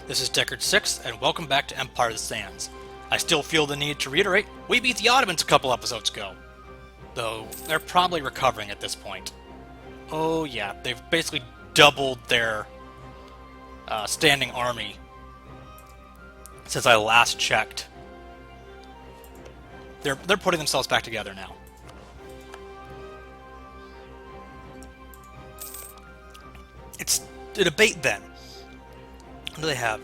This is Deckard 6, and welcome back to Empire of the Sands. I still feel the need to reiterate, we beat the Ottomans a couple episodes ago. Though, they're probably recovering at this point. Oh yeah, they've basically doubled their standing army since I last checked. They're putting themselves back together now. It's a debate then. What do they have?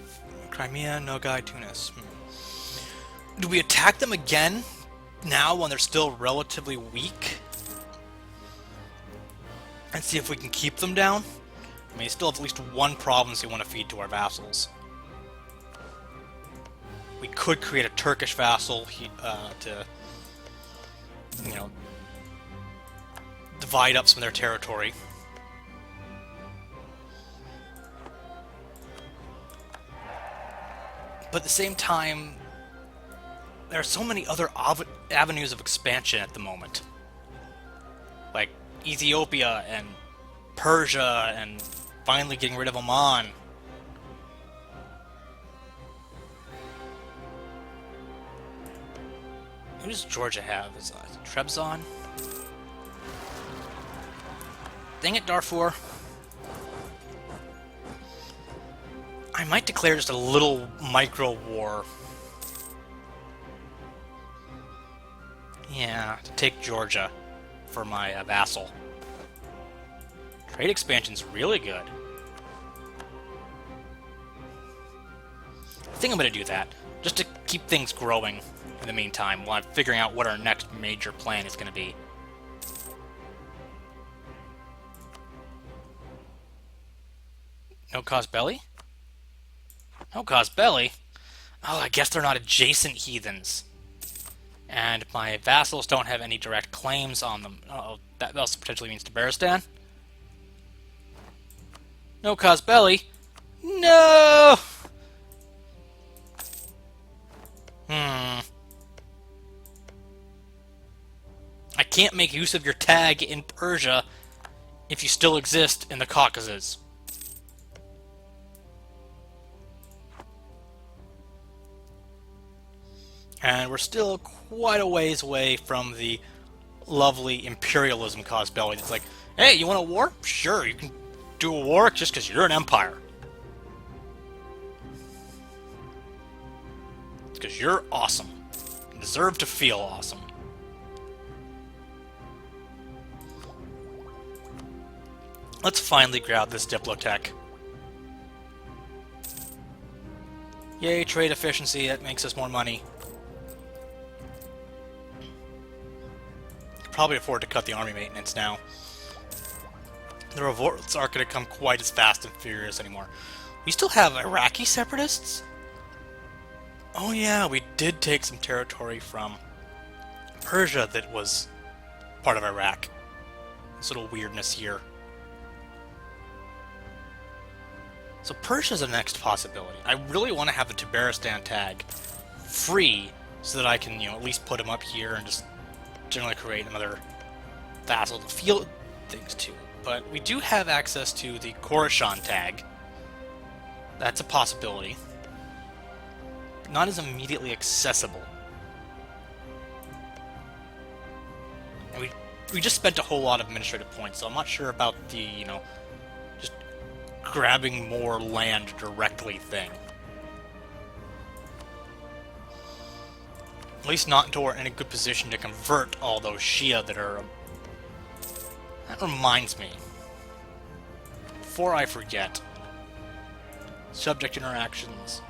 Crimea, Nogai, Tunis. Do we attack them again now when they're still relatively weak? And see if we can keep them down? I mean, we still have at least one province we want to feed to our vassals. We could create a Turkish vassal to, divide up some of their territory. But at the same time, there are so many other avenues of expansion at the moment. Like Ethiopia and Persia and finally getting rid of Oman. Who does Georgia have? Is Trebizond? Dang it, Darfur. I might declare just a little micro war. Yeah, to take Georgia for my vassal. Trade expansion's really good. I think I'm going to do that, just to keep things growing in the meantime, while I'm figuring out what our next major plan is going to be. No cause belly? No cause belly? Oh, I guess they're not adjacent heathens. And my vassals don't have any direct claims on them. Uh-oh, that also potentially means Tabaristan. No cause belly? No! I can't make use of your tag in Persia if you still exist in the Caucasus. And we're still quite a ways away from the lovely imperialism cause belly. It's like, hey, you want a war? Sure, you can do a war just because you're an empire. It's because you're awesome. You deserve to feel awesome. Let's finally grab this Diplotech. Yay, trade efficiency, that makes us more money. Probably afford to cut the army maintenance now. The revolts aren't going to come quite as fast and furious anymore. We still have Iraqi separatists? Oh yeah, we did take some territory from Persia that was part of Iraq. This little weirdness here. So Persia's the next possibility. I really want to have the Tabaristan tag free so that I can, at least put him up here and just generally create another vassal to field things to. But we do have access to the Khorasan tag. That's a possibility. But not as immediately accessible. And we just spent a whole lot of administrative points, so I'm not sure about the, just grabbing more land directly thing. At least not until we're in a good position to convert all those Shia that are... That reminds me. Before I forget. Subject interactions.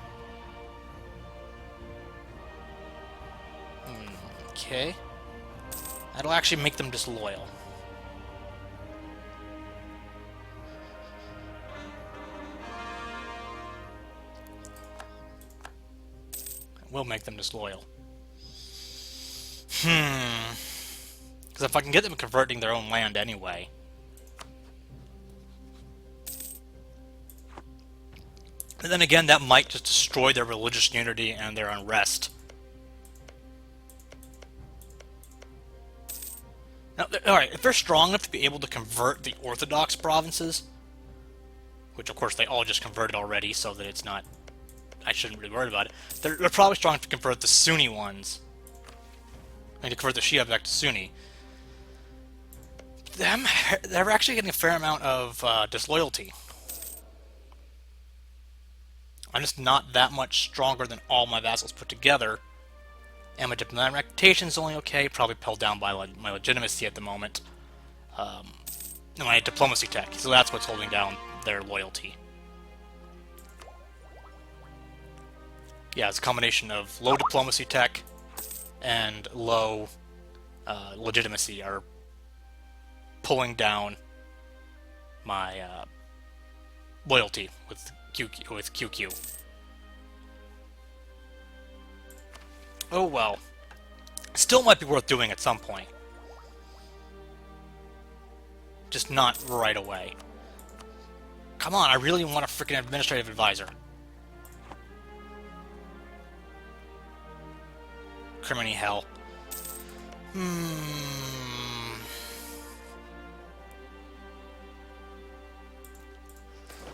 Okay. That'll actually make them disloyal. It will make them disloyal. Because if I can get them converting their own land anyway. And then again, that might just destroy their religious unity and their unrest. Now, alright, if they're strong enough to be able to convert the Orthodox provinces, which of course they all just converted already so that it's not I shouldn't really worry about it. They're probably strong to convert the Sunni ones. And to convert the Shia back to Sunni. They're actually getting a fair amount of disloyalty. I'm just not that much stronger than all my vassals put together. And my diplomatic reputation is only okay, probably pulled down by my legitimacy at the moment. And my diplomacy tech, so that's what's holding down their loyalty. Yeah, it's a combination of low diplomacy tech and low legitimacy are pulling down my loyalty with QQ. Oh well. Still might be worth doing at some point. Just not right away. Come on, I really want a freaking administrative advisor. Criminy hell.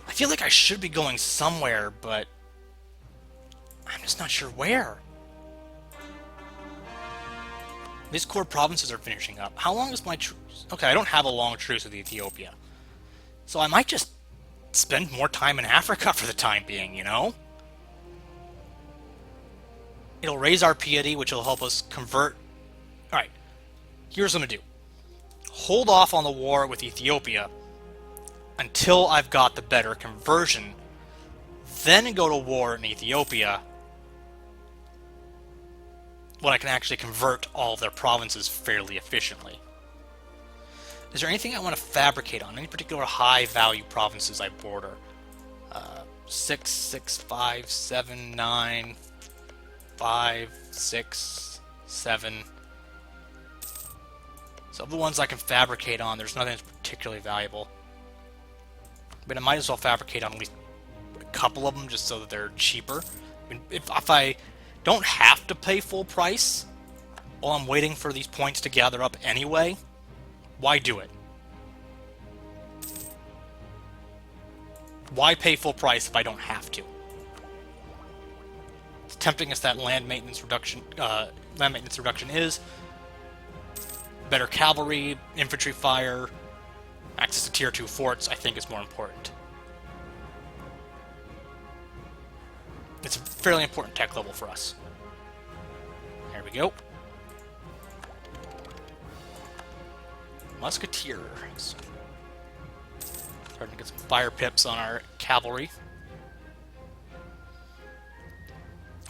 I feel like I should be going somewhere, but I'm just not sure where. These core provinces are finishing up. How long is my truce? Okay, I don't have a long truce with Ethiopia. So I might just spend more time in Africa for the time being, you know? It'll raise our piety, which will help us convert. Alright, here's what I'm going to do. Hold off on the war with Ethiopia until I've got the better conversion. Then go to war in Ethiopia when I can actually convert all of their provinces fairly efficiently. Is there anything I want to fabricate on? Any particular high-value provinces I border? 6, 6, 5, 7, 9, 5, 6, 7. So of the ones I can fabricate on, there's nothing that's particularly valuable. But I might as well fabricate on at least a couple of them just so that they're cheaper. I mean, if I don't have to pay full price while I'm waiting for these points to gather up anyway, why do it? Why pay full price if I don't have to? As tempting as that land maintenance reduction is, better cavalry, infantry fire, access to tier 2 forts, I think is more important. It's a fairly important tech level for us. There we go. Musketeers. Starting to get some fire pips on our cavalry.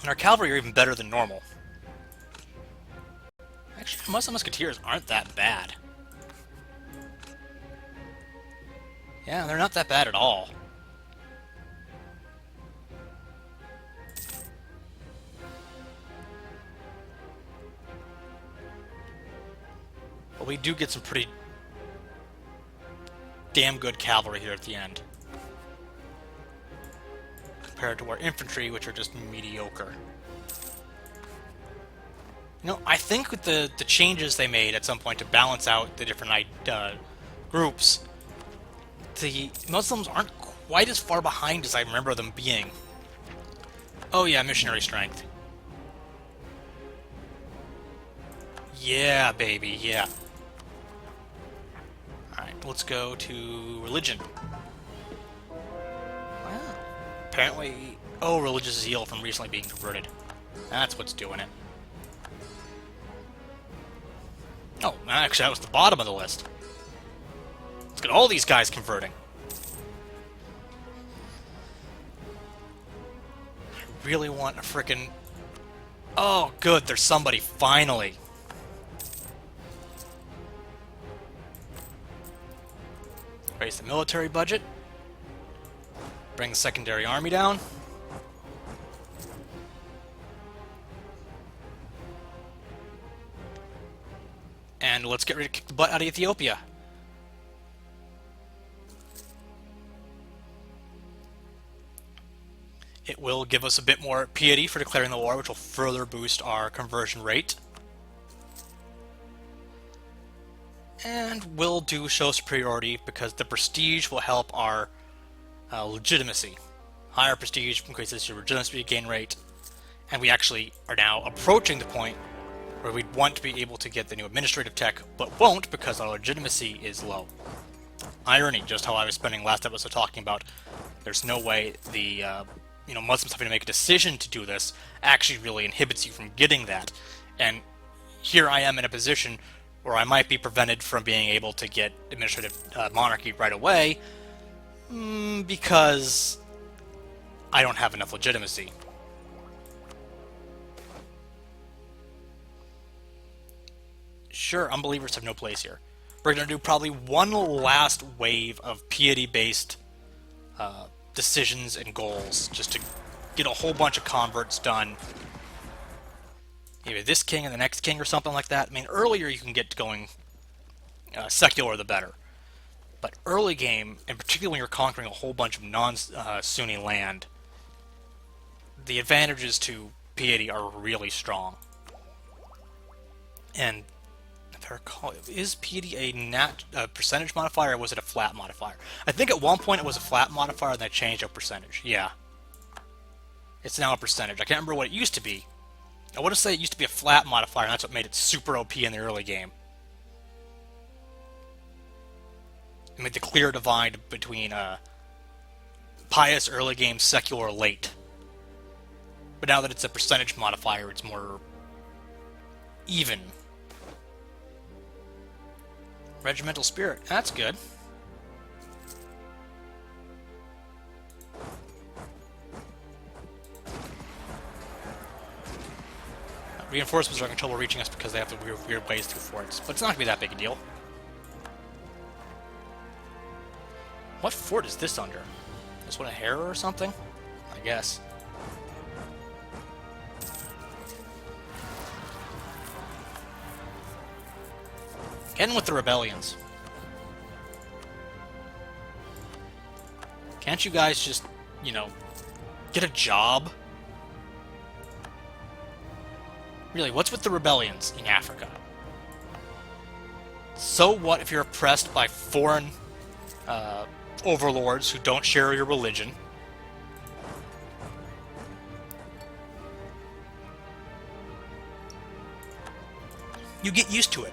And our cavalry are even better than normal. Actually, most of the musketeers aren't that bad. Yeah, they're not that bad at all. But we do get some pretty damn good cavalry here at the end. Compared to our infantry, which are just mediocre. You know, I think with the changes they made at some point to balance out the different groups, the Muslims aren't quite as far behind as I remember them being. Oh yeah, missionary strength. Yeah, baby, yeah. Alright, let's go to religion. Wow. Apparently, oh, religious zeal from recently being converted. That's what's doing it. Oh, actually, that was the bottom of the list. Let's get all these guys converting. I really want a frickin'... Oh, good, there's somebody, finally. Raise the military budget. Bring the secondary army down. And let's get ready to kick the butt out of Ethiopia. It will give us a bit more piety for declaring the war, which will further boost our conversion rate. And will do show superiority because the prestige will help our legitimacy. Higher prestige increases your legitimacy gain rate, and we actually are now approaching the point where we'd want to be able to get the new administrative tech, but won't because our legitimacy is low. Irony, just how I was spending last episode talking about there's no way the Muslims having to make a decision to do this actually really inhibits you from getting that. And here I am in a position where I might be prevented from being able to get administrative monarchy right away because I don't have enough legitimacy. Sure, unbelievers have no place here. We're going to do probably one last wave of piety-based decisions and goals just to get a whole bunch of converts done. Either this king and the next king or something like that. I mean, earlier you can get going secular the better. But early game, and particularly when you're conquering a whole bunch of non-Sunni land, the advantages to piety are really strong. And if I recall, is piety a percentage modifier or was it a flat modifier? I think at one point it was a flat modifier and they changed a percentage. Yeah. It's now a percentage. I can't remember what it used to be. I want to say it used to be a flat modifier, and that's what made it super OP in the early game. It made the clear divide between pious early game, secular late. But now that it's a percentage modifier, it's more even. Regimental spirit, that's good. Reinforcements are having trouble reaching us because they have the weird ways through forts, but it's not going to be that big a deal. What fort is this under? This one a Hera or something? I guess. Get in with the rebellions. Can't you guys just, get a job? Really, what's with the rebellions in Africa? So what if you're oppressed by foreign overlords who don't share your religion? You get used to it.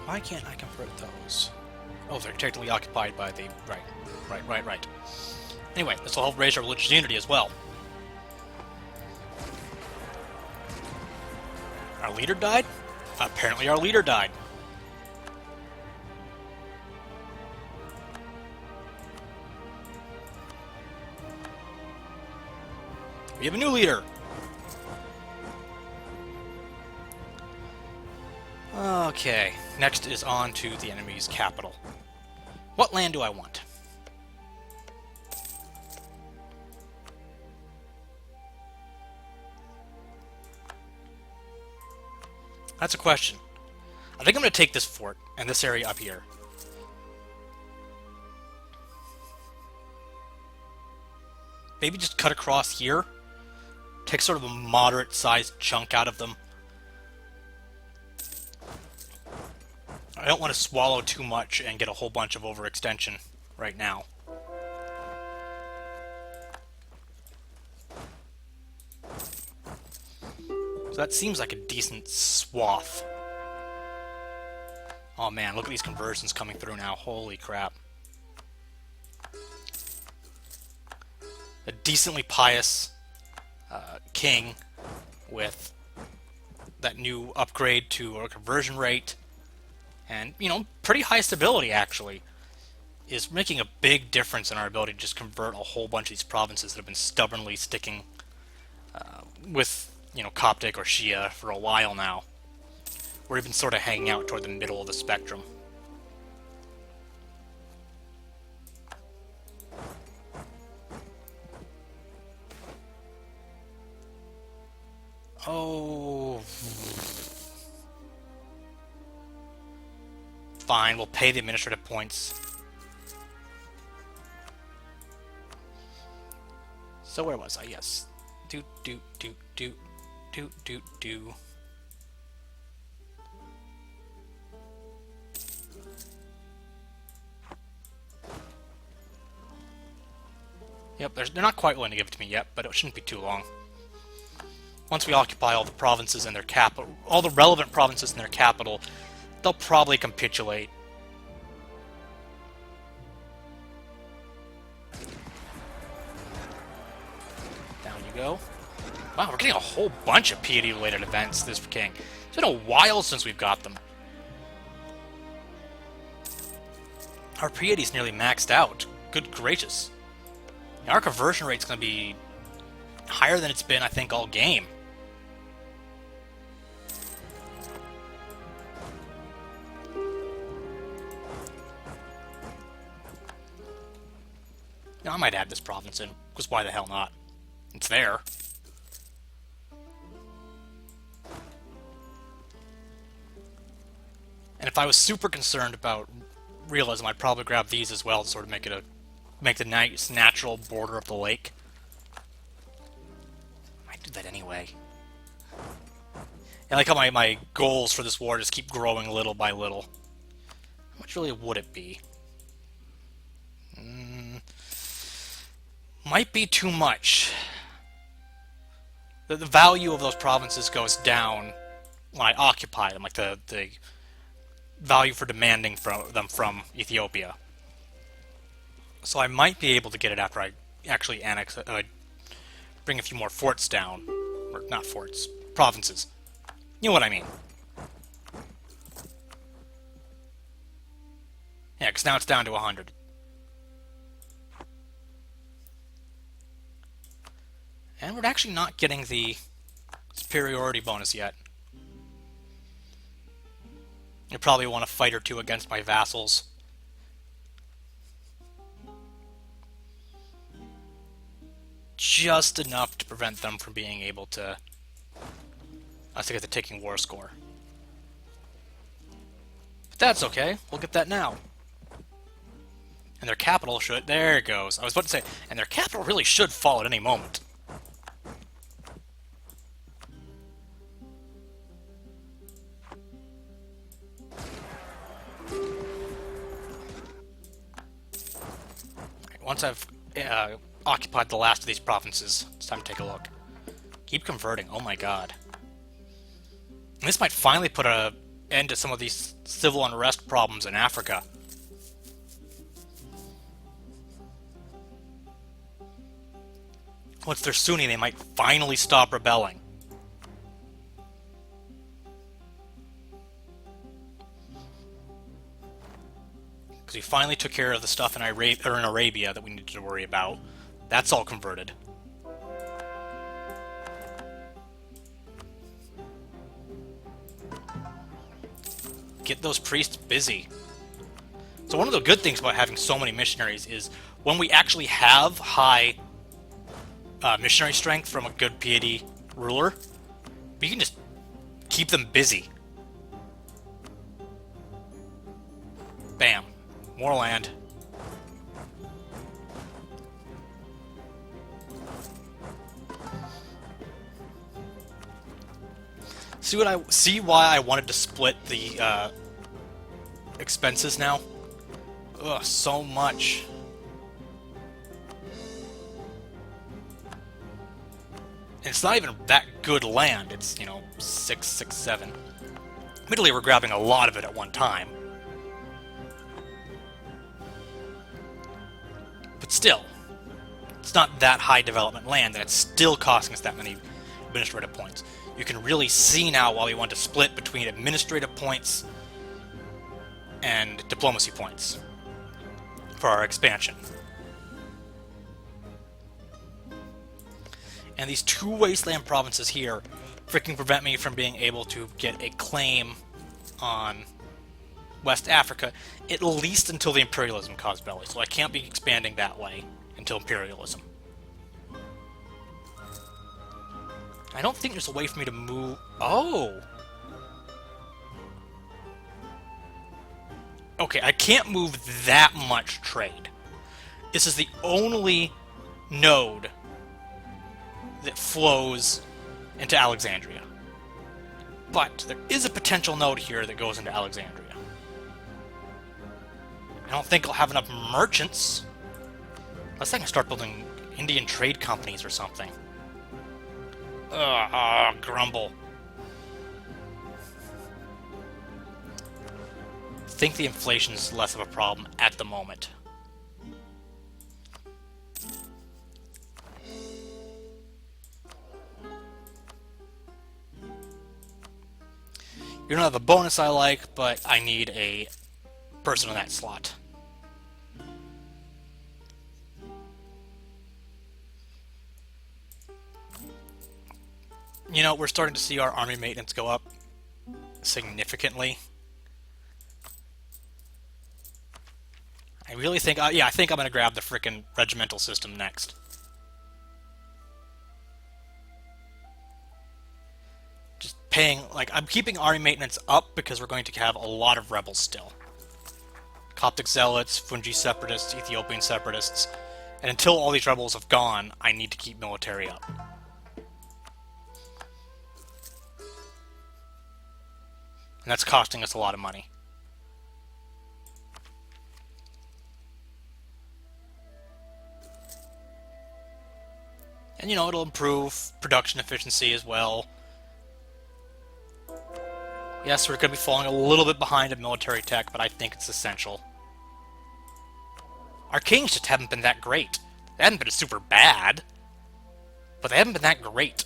Why can't I convert those? Oh, they're technically occupied by the... Right. Anyway, this will help raise our religious unity as well. Our leader died? Apparently our leader died. We have a new leader! Okay, next is on to the enemy's capital. What land do I want? That's a question. I think I'm going to take this fort and this area up here. Maybe just cut across here. Take sort of a moderate-sized chunk out of them. I don't want to swallow too much and get a whole bunch of overextension right now. So that seems like a decent swath. Oh man, look at these conversions coming through now. Holy crap. A decently pious king with that new upgrade to our conversion rate. And, pretty high stability, actually, is making a big difference in our ability to just convert a whole bunch of these provinces that have been stubbornly sticking with, Coptic or Shia for a while now. We're even sort of hanging out toward the middle of the spectrum. Oh... Fine, we'll pay the administrative points. So where was I? Yes. Do. Yep, they're not quite willing to give it to me yet, but it shouldn't be too long. Once we occupy all the provinces in their capital, all the relevant provinces in their capital, they'll probably capitulate. Down you go. Wow, we're getting a whole bunch of piety-related events this king. It's been a while since we've got them. Our piety's nearly maxed out. Good gracious. Our conversion rate's going to be higher than it's been, I think, all game. Now, I might add this province in, because why the hell not? It's there. And if I was super concerned about realism, I'd probably grab these as well to sort of make the nice natural border of the lake. I might do that anyway. And I like how my goals for this war just keep growing little by little. How much really would it be? Might be too much. The value of those provinces goes down when I occupy them, like the value for demanding them from Ethiopia. So I might be able to get it after I actually annex, bring a few more forts down. Or not forts, provinces. You know what I mean. Yeah, because now it's down to 100. And we're actually not getting the superiority bonus yet. You probably want a fight or two against my vassals. Just enough to prevent them from being able to get the ticking war score. But that's okay, we'll get that now. And their capital should... There it goes. I was about to say, and their capital really should fall at any moment. Once I've occupied the last of these provinces, it's time to take a look. Keep converting, oh my god. And this might finally put an end to some of these civil unrest problems in Africa. Once they're Sunni, they might finally stop rebelling. Because we finally took care of the stuff in Arabia that we needed to worry about. That's all converted. Get those priests busy. So one of the good things about having so many missionaries is when we actually have high missionary strength from a good piety ruler, we can just keep them busy. Bam. More land. See why I wanted to split the expenses now? Ugh, so much. And it's not even that good land. It's, 6, 6, 7. Admittedly, we're grabbing a lot of it at one time. But still, it's not that high development land that it's still costing us that many administrative points. You can really see now why we want to split between administrative points and diplomacy points for our expansion. And these two wasteland provinces here freaking prevent me from being able to get a claim on West Africa, at least until the imperialism caused belly. So I can't be expanding that way until imperialism. I don't think there's a way for me to move... Oh! Okay, I can't move that much trade. This is the only node that flows into Alexandria. But there is a potential node here that goes into Alexandria. I don't think I'll have enough merchants. Unless I can start building Indian trade companies or something. Grumble. I think the inflation is less of a problem at the moment. You don't have a bonus I like, but I need a person in that slot. You know, we're starting to see our army maintenance go up significantly. I really think, yeah, I think I'm going to grab the frickin' regimental system next. Just paying, like, I'm keeping army maintenance up because we're going to have a lot of rebels still. Coptic Zealots, Fungi Separatists, Ethiopian Separatists, and until all these rebels have gone, I need to keep military up. And that's costing us a lot of money. And, you know, it'll improve production efficiency as well. Yes, we're going to be falling a little bit behind in military tech, but I think it's essential. Our kings just haven't been that great. They haven't been super bad, but they haven't been that great.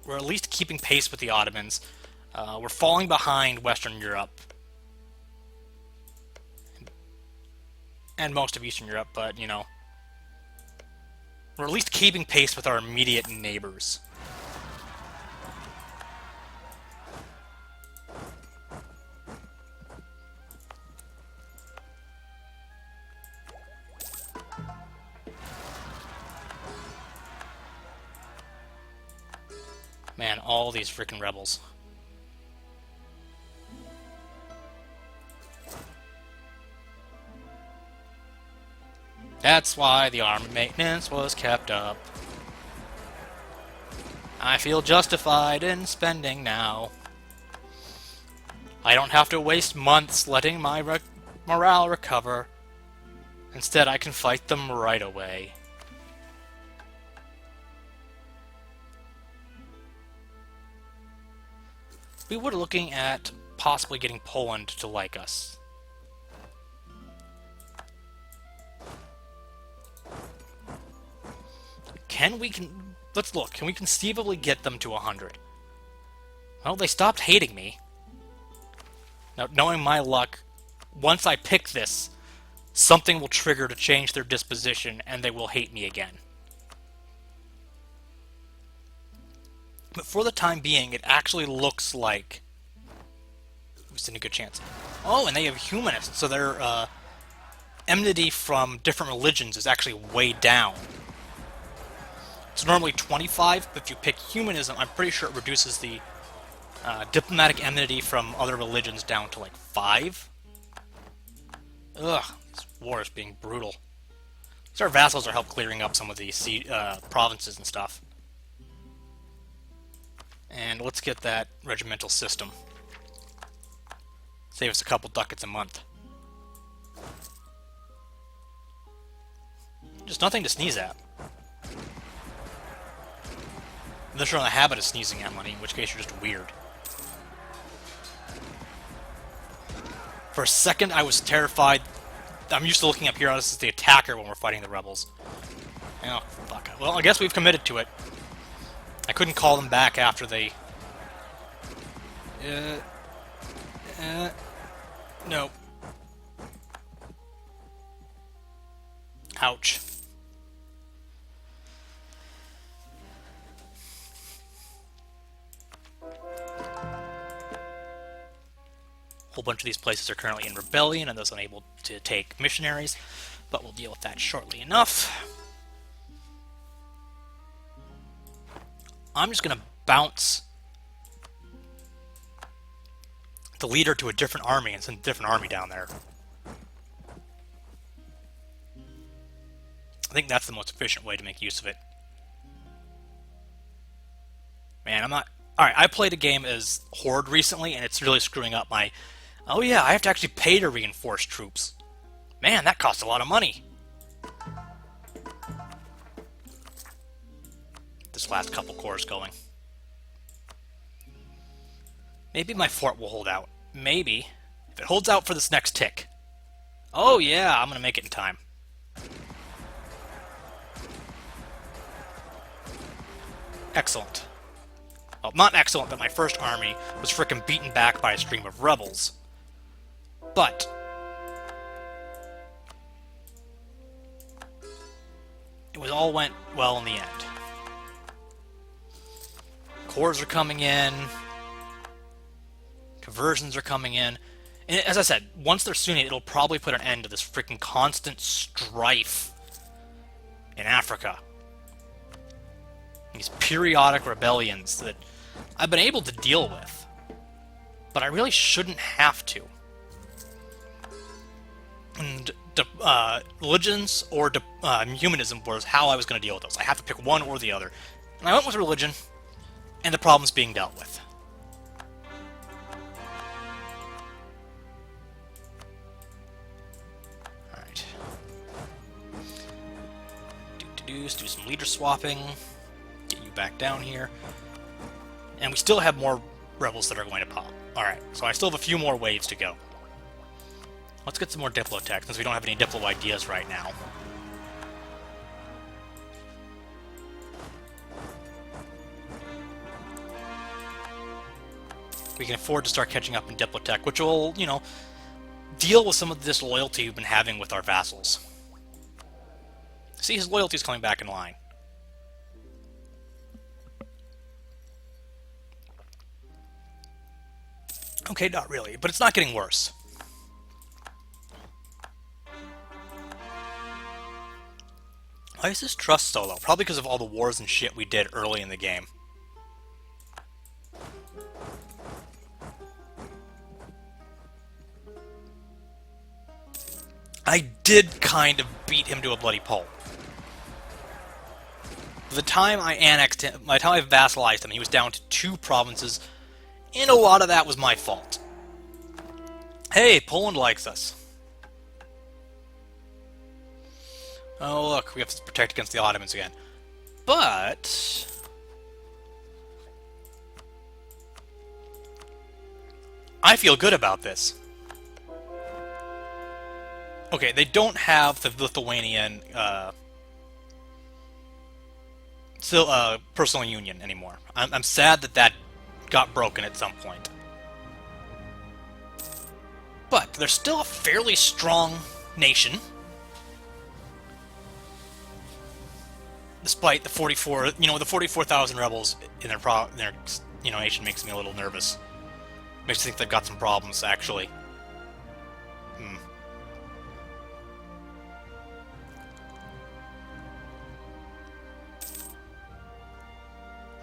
We're at least keeping pace with the Ottomans. We're falling behind Western Europe. And most of Eastern Europe, but, you know, we're at least keeping pace with our immediate neighbors. Man, all these freaking rebels. That's why the army maintenance was kept up. I feel justified in spending now. I don't have to waste months letting my morale recover. Instead, I can fight them right away. We were looking at possibly getting Poland to like us. Let's look. Can we conceivably get them to 100? Well, they stopped hating me. Now, knowing my luck, once I pick this, something will trigger to change their disposition, and they will hate me again. But for the time being, it actually looks like we stand a good chance. Oh, and they have humanists, so their enmity from different religions is actually way down. It's normally 25, but if you pick humanism, I'm pretty sure it reduces the diplomatic enmity from other religions down to like 5. Ugh, this war is being brutal. So our vassals are help clearing up some of the provinces and stuff. And let's get that regimental system. Save us a couple ducats a month. Just nothing to sneeze at. Unless you're in the habit of sneezing at money, in which case you're just weird. For a second, I was terrified. I'm used to looking up here as the attacker when we're fighting the rebels. Oh, fuck. Well, I guess we've committed to it. I couldn't call them back after they... No. Ouch. A whole bunch of these places are currently in rebellion and thus unable to take missionaries, but we'll deal with that shortly enough. I'm just going to bounce the leader to a different army and send a different army down there. I think that's the most efficient way to make use of it. Man, I'm not... Alright, I played a game as Horde recently, and it's really screwing up my... Oh yeah, I have to actually pay to reinforce troops. Man, that costs a lot of money. This last couple cores going. Maybe my fort will hold out. Maybe. If it holds out for this next tick. Oh yeah, I'm gonna make it in time. Excellent. Well, not excellent that my first army was frickin' beaten back by a stream of rebels. But it was all went well in the end. Cores are coming in. Conversions are coming in. And as I said, once they're Sunni, it'll probably put an end to this freaking constant strife in Africa. These periodic rebellions that I've been able to deal with, but I really shouldn't have to. And religions or humanism was how I was going to deal with those. I have to pick one or the other. And I went with religion, and the problem's being dealt with. Alright. Let's do some leader swapping. Get you back down here. And we still have more rebels that are going to pop. Alright, so I still have a few more waves to go. Let's get some more Diplo tech, since we don't have any Diplo ideas right now. We can afford to start catching up in Diplo tech, which will, you know, deal with some of the disloyalty we've been having with our vassals. See, his loyalty's coming back in line. Okay, not really, but it's not getting worse. Why is this trust so low? Probably because of all the wars and shit we did early in the game. I did kind of beat him to a bloody pulp. The time I annexed him, by the time I vassalized him, he was down to 2 provinces, and a lot of that was my fault. Hey, Poland likes us. Oh look, we have to protect against the Ottomans again. But I feel good about this. Okay, they don't have the Lithuanian personal union anymore. I'm sad that that got broken at some point. But they're still a fairly strong nation. Despite the 44,000 rebels in their nation makes me a little nervous. Makes me think they've got some problems, actually.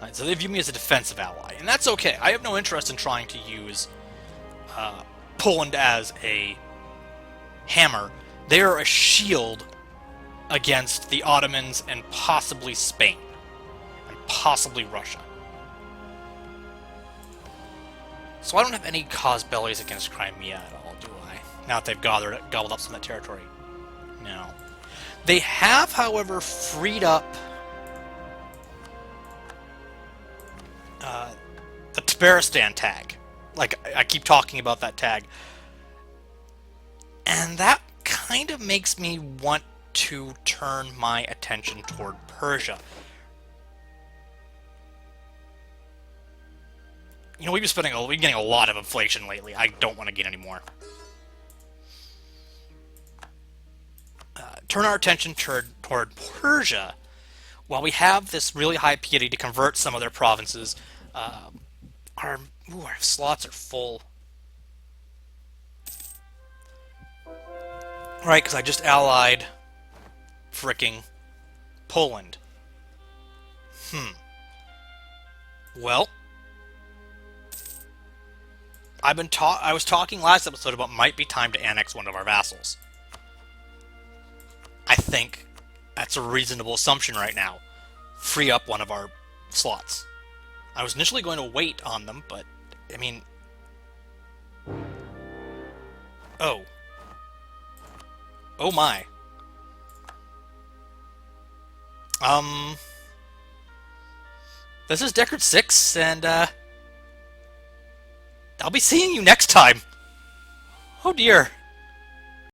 Right, so they view me as a defensive ally, and that's okay. I have no interest in trying to use Poland as a hammer. They are a shield against the Ottomans and possibly Spain. And possibly Russia. So I don't have any cause bellies against Crimea at all, do I? Now that they've gobbled up some of that territory. No. They have, however, freed up the Tabaristan tag. Like, I keep talking about that tag. And that kind of makes me want to turn my attention toward Persia. You know, we've been getting a lot of inflation lately. I don't want to get any more. Turn our attention toward Persia. While we have this really high piety to convert some of their provinces, our slots are full. Right, because I just allied fricking Poland. Well, I was talking last episode about might be time to annex one of our vassals. I think that's a reasonable assumption right now. Free up one of our slots. I was initially going to wait on them, but, I mean... Oh. Oh my. This is Deckard 6, and, I'll be seeing you next time! Oh dear.